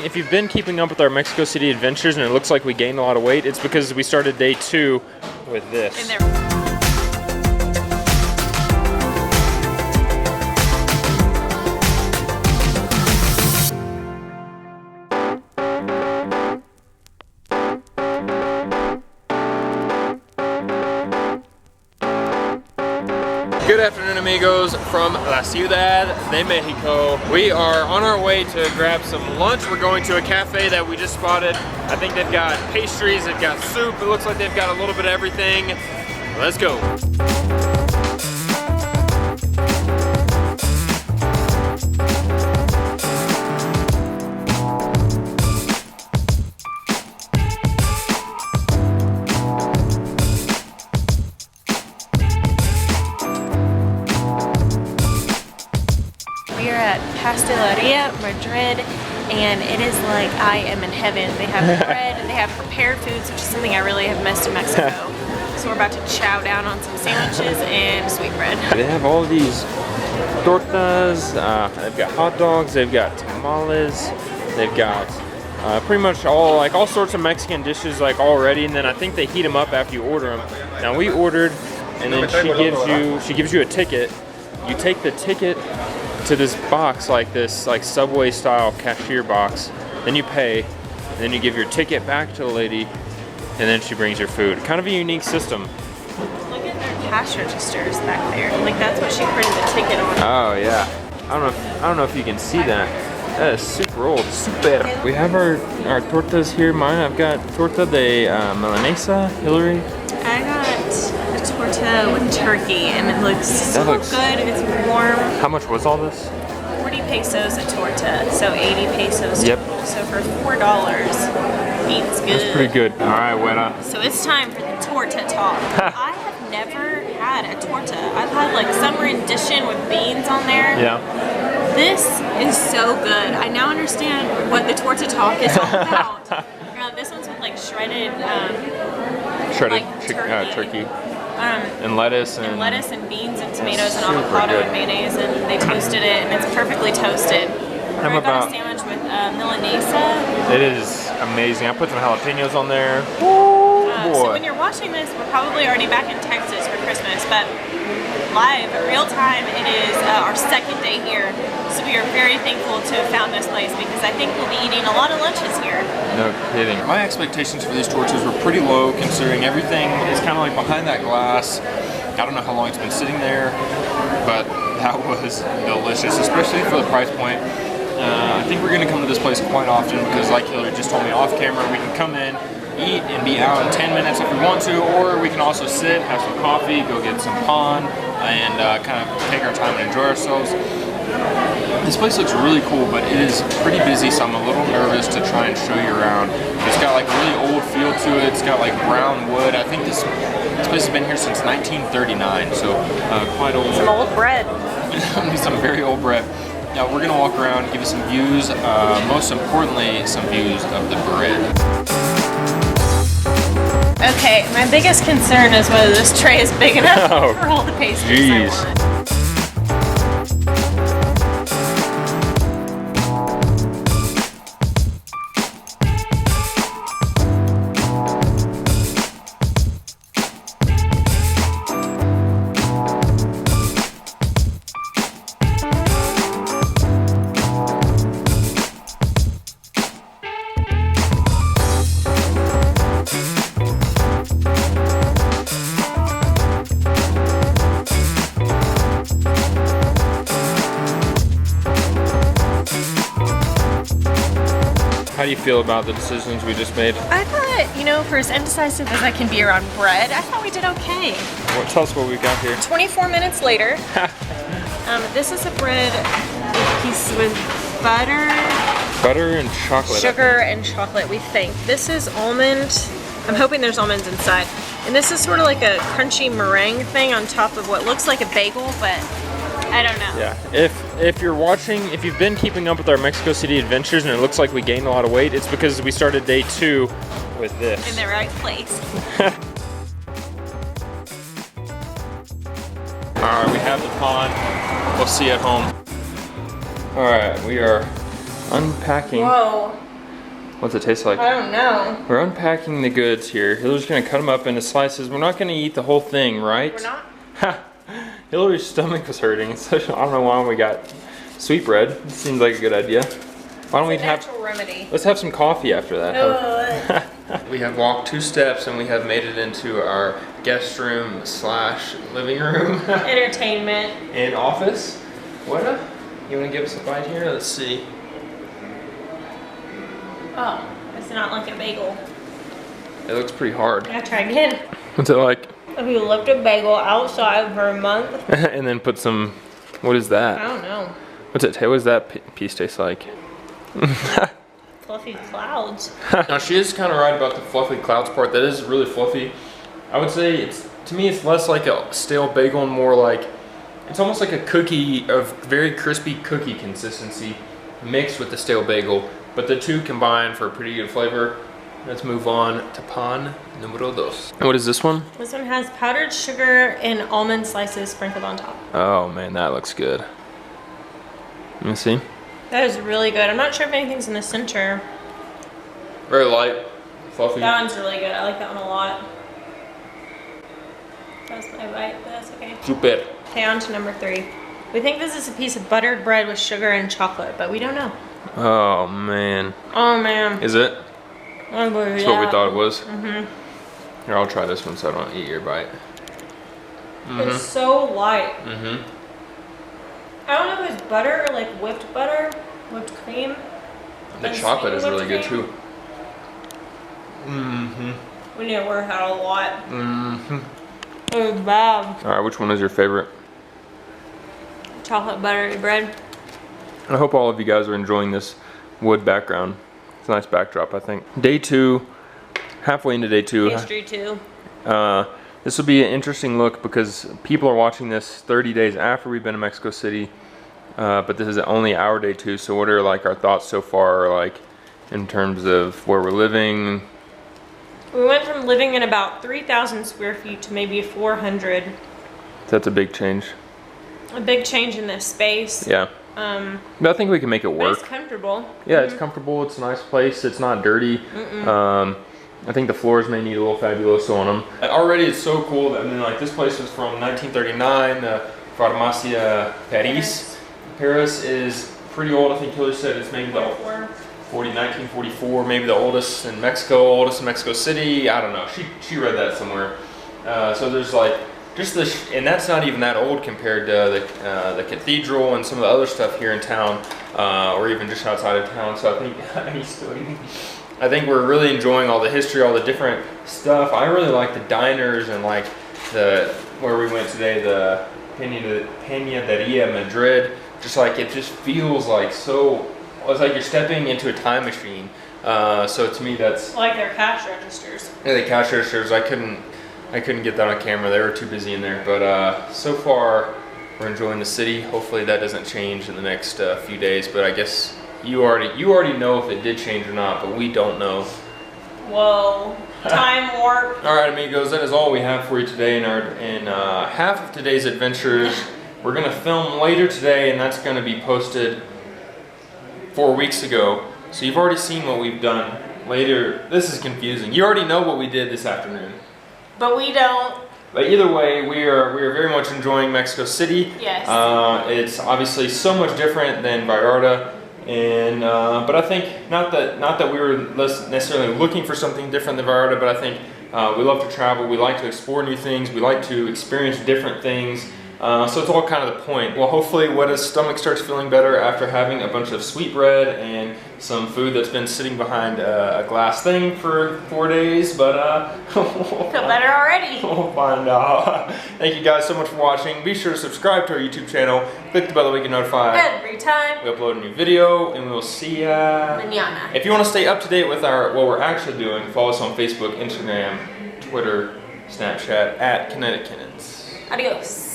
if you've been keeping up with our Mexico City adventures and it looks like we gained a lot of weight, it's because we started day 2 with this. Good afternoon, amigos, from La Ciudad de Mexico. We are on our way to grab some lunch. We're going to a cafe that we just spotted. I think they've got pastries, they've got soup. It looks like they've got a little bit of everything. Let's go. We are at Pastelería, Madrid, and it is like I am in heaven. They have bread and they have prepared foods, which is something I really have missed in Mexico. So we're about to chow down on some sandwiches and sweetbread. They have all these tortas, they've got hot dogs, they've got tamales, they've got pretty much all sorts of Mexican dishes already, and then I think they heat them up after you order them. Now we ordered, and then she gives you a ticket. You take the ticket to this box, this Subway style cashier box, then you pay, and then you give your ticket back to the lady, and then she brings your food. Kind of a unique system. Look at their cash registers back there. Like that's what she printed the ticket on. Oh yeah. I don't know if you can see that. That is super old. Super. We have our tortas here. Mine, I've got torta de milanesa. Hillary? I got a torta with turkey, and it looks so good. It's warm. How much was all this? 40 pesos a torta, so 80 pesos. Yep. Total. So for $4, eats good. That's pretty good. All right, Weta. So it's time for the torta talk. I have never had a torta. I've had some rendition with beans on there. Yeah. This is so good. I now understand what the torta talk is all about. This one's with shredded turkey. And lettuce and beans and tomatoes and avocado and mayonnaise, and they toasted it, and it's perfectly toasted. I got a sandwich with milanesa. It is amazing. I put some jalapenos on there. So when you're watching this, we're probably already back in Texas for Christmas, but live, real time, it is our second day here. So we are very thankful to have found this place because I think we'll be eating a lot of lunches here. No kidding. My expectations for these tortas were pretty low considering everything is kind of behind that glass. I don't know how long it's been sitting there, but that was delicious, especially for the price point. I think we're going to come to this place quite often because like Hillary just told me off camera, we can come in, eat, and be out in 10 minutes if we want to, or we can also sit, have some coffee, go get some pan, and kind of take our time and enjoy ourselves. This place looks really cool, but it is pretty busy, so I'm a little nervous to try and show you around. It's got a really old feel to it. It's got brown wood. I think this place has been here since 1939, so quite old. Some old bread. Some very old bread. Now we're gonna walk around, give you some views. Most importantly, some views of the bread. Okay, my biggest concern is whether this tray is big enough for all the pastries I want. How do you feel about the decisions we just made? I thought, for as indecisive as I can be around bread, I thought we did okay. Well, tell us what we got here. 24 minutes later. This is a bread piece with butter. Butter and chocolate. Sugar and chocolate, we think. This is almond. I'm hoping there's almonds inside. And this is sort of like a crunchy meringue thing on top of what looks like a bagel, but I don't know. Yeah, if you're watching, if you've been keeping up with our Mexico City adventures and it looks like we gained a lot of weight, it's because we started day 2 with this. In the right place. Alright, we have the pond. We'll see you at home. Alright, we are unpacking. Whoa. What's it taste like? I don't know. We're unpacking the goods here. Hillary's gonna cut them up into slices. We're not gonna eat the whole thing, right? We're not? Ha! Hillary's stomach was hurting, so I don't know why we got sweetbread. It seems like a good idea. Why don't we have remedy. Let's have some coffee after that. Oh. We have walked 2 steps and we have made it into our guest room / living room. Entertainment. And office. What you wanna give us a bite here? Let's see. Oh, it's not like a bagel. It looks pretty hard. Yeah, try again. What's it like? If you left a bagel outside for a month. And then put some, what is that? I don't know. What's it, what does that piece taste like? Fluffy clouds. Now she is kind of right about the fluffy clouds part. That is really fluffy. I would say to me it's less like a stale bagel and more like, it's almost like a cookie of very crispy cookie consistency mixed with the stale bagel. But the two combine for a pretty good flavor. Let's move on to pan número 2. And what is this one? This one has powdered sugar and almond slices sprinkled on top. Oh man, that looks good. Let me see. That is really good. I'm not sure if anything's in the center. Very light, fluffy. That one's really good. I like that one a lot. That was my bite, but that's okay. Super. Okay, on to number 3. We think this is a piece of buttered bread with sugar and chocolate, but we don't know. Oh man. Oh man. Is it? Oh, That's what we thought it was. Mm-hmm. Here, I'll try this one so I don't eat your bite. It's so light. Mm-hmm. I don't know if it's butter or like whipped cream. The And chocolate is sweetened really good whipped too. cream. Mm-hmm. We need to work out a lot. Mm-hmm. It was bad. All right, which one is your favorite? Chocolate buttery bread. I hope all of you guys are enjoying this wood background. It's a nice backdrop, I think. Day 2, halfway into day 2. Pastry too. This will be an interesting look because people are watching this 30 days after we've been to Mexico City. But this is only our day 2, so what are like our thoughts so far, like in terms of where we're living? We went from living in about 3,000 square feet to maybe 400. That's a big change. A big change in this space. Yeah. But I think we can make it But work. it's comfortable. Yeah, it's comfortable. It's a nice place. It's not dirty. I think the floors may need a little fabuloso on them. Already, it's so cool that, I mean, like, this place was from 1939, Farmacia Paris. Paris is pretty old. I think Hillary said it's maybe the 1944, maybe the oldest in Mexico, oldest in Mexico City. I don't know. She read that somewhere. So there's like just this, and that's not even that old compared to the cathedral and some of the other stuff here in town, or even just outside of town. So I think he's still eating. I think we're really enjoying all the history, all the different stuff. I really like the diners and like where we went today, the Pastelería Madrid. Just like it just feels like so. It's like you're stepping into a time machine. So to me, that's Like their cash registers. yeah, the cash registers. I couldn't get that on camera. They were too busy in there. But so far, we're enjoying the city. Hopefully, that doesn't change in the next few days. But I guess you already know if it did change or not. But we don't know. Whoa. Time warp. All right, amigos. That is all we have for you today in half of today's adventures. We're gonna film later today, and that's gonna be posted 4 weeks ago. So you've already seen what we've done. Later, this is confusing. You already know what we did this afternoon. But we don't. But either way, we are very much enjoying Mexico City. Yes. It's obviously so much different than Vallarta, and but I think not that we were necessarily looking for something different than Vallarta, but I think we love to travel. We like to explore new things. We like to experience different things. So it's all kind of the point. Well, hopefully Wetta's stomach starts feeling better after having a bunch of sweetbread and some food that's been sitting behind a glass thing for 4 days, but Feel better already. we'll find out. Thank you guys so much for watching. Be sure to subscribe to our YouTube channel. Click the bell that we get notified Every time. we upload a new video, and we will see ya. Mañana. If you want to stay up to date with what we're actually doing, follow us on Facebook, Instagram, Twitter, Snapchat @KineticKittens. Adios.